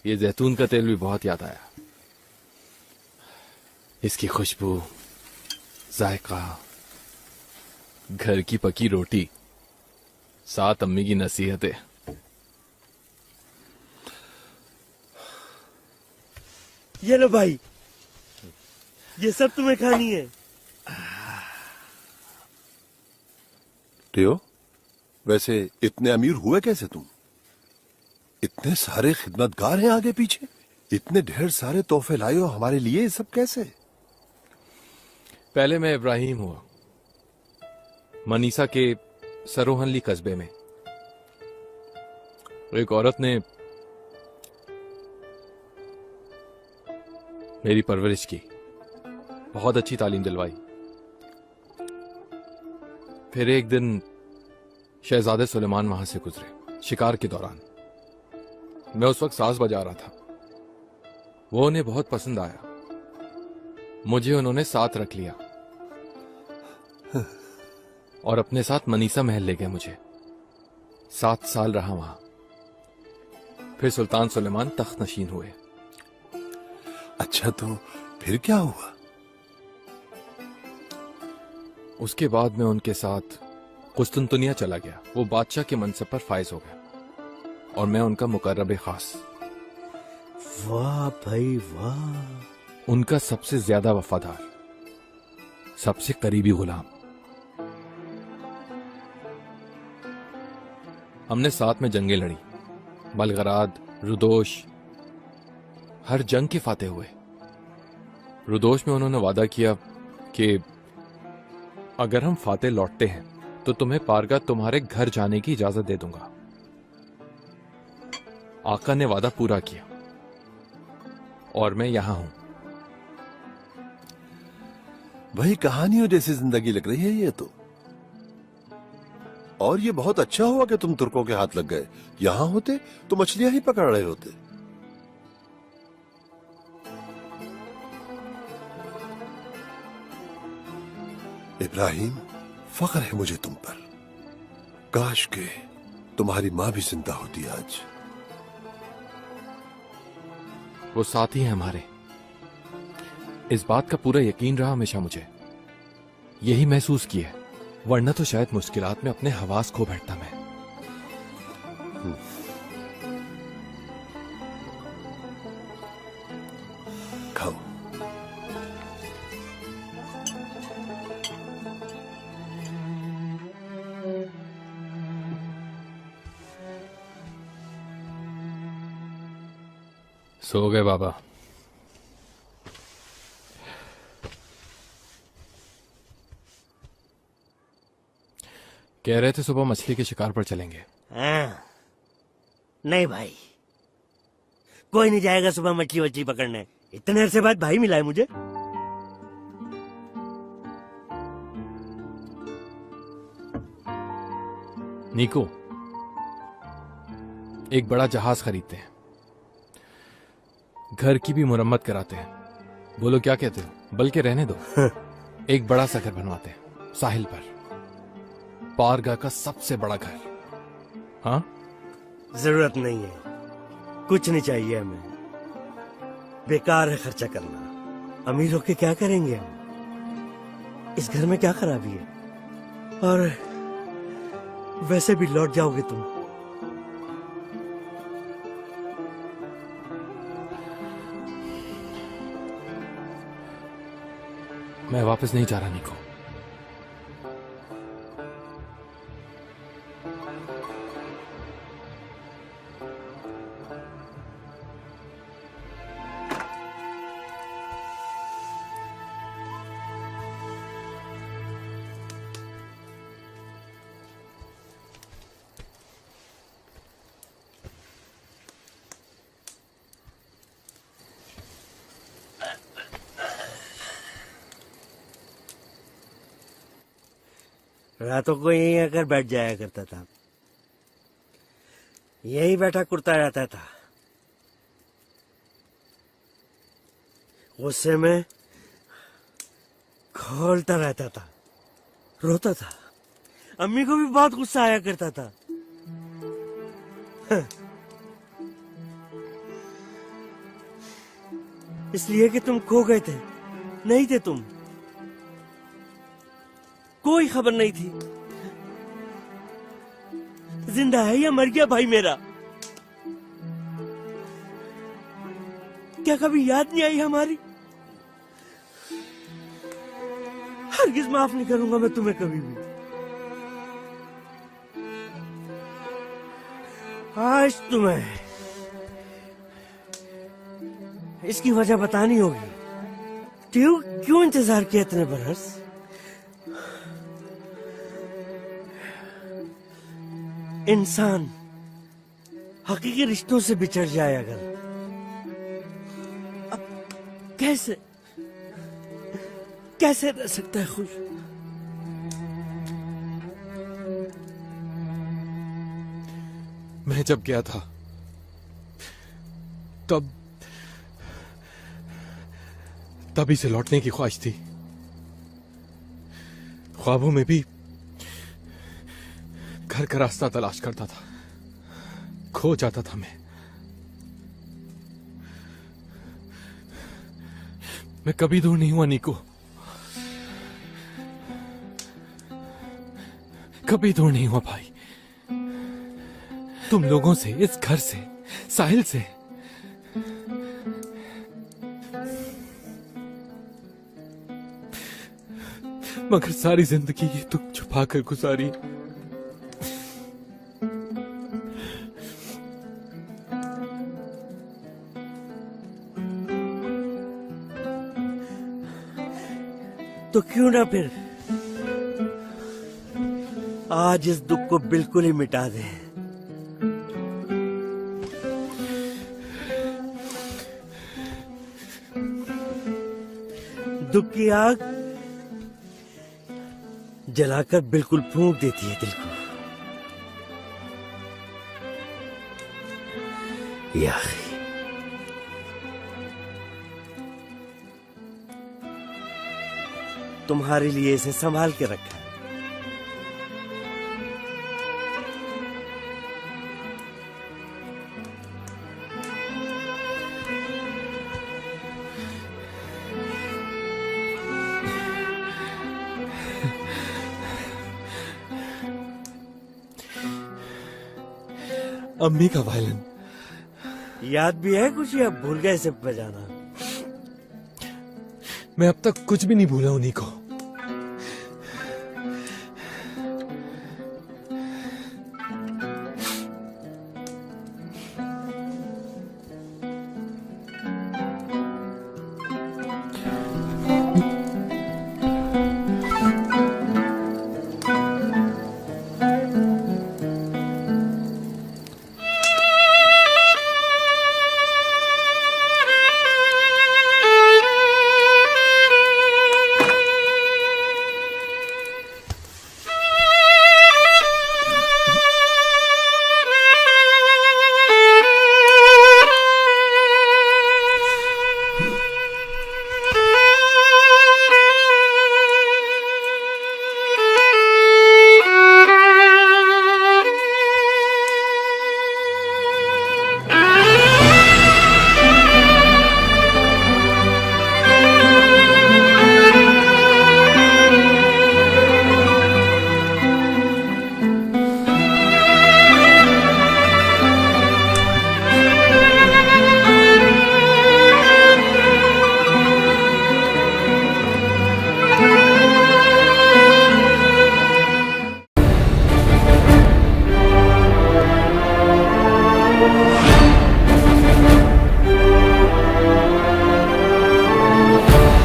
ये जैतून का तेल भी बहुत याद आया। इसकी खुशबू, जायका, घर की पकी रोटी, साथ अम्मी की नसीहतें। ये लो भाई, ये सब तुम्हें खानी है। टियो, वैसे इतने अमीर हुए कैसे तुम? इतने सारे खिदमतगार हैं आगे पीछे, इतने ढेर सारे तोहफे लाए हो हमारे लिए, ये सब कैसे? पहले मैं इब्राहिम हुआ, मनीसा के सरोहनली कस्बे में। एक औरत ने मेरी परवरिश की, बहुत अच्छी तालीम दिलवाई। फिर एक दिन शहजादे सुलेमान वहां से गुजरे शिकार के दौरान। मैं उस वक्त साज बजा रहा था। वो उन्हें बहुत पसंद आया, मुझे उन्होंने साथ रख लिया और अपने साथ मनीसा महल ले गए मुझे। 7 साल रहा वहां। फिर सुल्तान सुलेमान तख्त नशीन हुए। अच्छा, तो फिर क्या हुआ? उसके बाद मैं उनके साथ कुस्तुनतुनिया चला गया। वो बादशाह के मनसब पर फायज हो गया और मैं उनका मुकर्रब खास। वाह भाई वाह। उनका सबसे ज्यादा वफादार, सबसे करीबी गुलाम। हमने साथ में जंगें लड़ी, बलगराद, रुदोश, हर जंग के फाते हुए। रुदोश में उन्होंने वादा किया कि अगर हम फाते लौटते हैं तो तुम्हें पारगा तुम्हारे घर जाने की इजाजत दे दूंगा। आका ने वादा पूरा किया और मैं यहां हूं। वही कहानियों जैसी जिंदगी लग रही है ये तो। और ये बहुत अच्छा हुआ कि तुम तुर्कों के हाथ लग गए। यहां होते तो मछलियां ही पकड़ रहे होते। इब्राहिम, फख्र है मुझे तुम पर। काश के तुम्हारी मां भी जिंदा होती आज। वो साथी हैं हमारे, इस बात का पूरा यकीन रहा हमेशा मुझे। यही महसूस किया, वरना तो शायद मुश्किलात में अपने हवास खो बैठता मैं। खाओ। सो गए बाबा? कह रहे थे सुबह मछली के शिकार पर चलेंगे। नहीं भाई, कोई नहीं जाएगा सुबह मछली वछली पकड़ने। इतने अरसे बाद भाई मिला है मुझे। नीको, एक बड़ा जहाज खरीदते हैं, घर की भी मुरम्मत कराते हैं। बोलो क्या कहते हो? बल्कि रहने दो। एक बड़ा सा घर बनवाते हैं साहिल पर, पारगा का सबसे बड़ा घर। हाँ, जरूरत नहीं है, कुछ नहीं चाहिए हमें। बेकार है खर्चा करना। अमीर होके क्या करेंगे हम? इस घर में क्या खराबी है? और वैसे भी लौट जाओगे तुम। मैं वापस नहीं जा रहा निको। रातों को यहीं आकर बैठ जाया करता था, यहीं बैठा कुर्ता रहता था। गुस्से में खोलता रहता था, रोता था। अम्मी को भी बहुत गुस्सा आया करता था। इसलिए कि तुम खो गए थे, नहीं थे तुम, कोई खबर नहीं थी। जिंदा है या मर गया भाई मेरा? क्या कभी याद नहीं आई हमारी? हरगिज माफ नहीं करूंगा मैं तुम्हें कभी भी। आज तुम्हें इसकी वजह बतानी होगी। क्यों इंतजार किया इतने बरस? इंसान हकीकी रिश्तों से बिछड़ जाए अगर, अब कैसे रह सकता है खुश? मैं जब गया था तभी से लौटने की ख्वाहिश थी। ख्वाबों में भी घर का रास्ता तलाश करता था, खो जाता था मैं कभी दूर नहीं हुआ नीको, कभी दूर नहीं हुआ भाई। तुम लोगों से, इस घर से, साहिल से। मगर सारी जिंदगी ये दुख छुपा कर गुजारी। तो क्यों ना फिर आज इस दुख को बिल्कुल ही मिटा दे। दुख की आग जलाकर बिल्कुल फूंक देती है दिल को। या तुम्हारे लिए इसे संभाल के रखा है। अम्मी का वायलिन याद भी है कुछ या भूल गए इसे बजाना? मैं अब तक कुछ भी नहीं भूला उन्हीं को।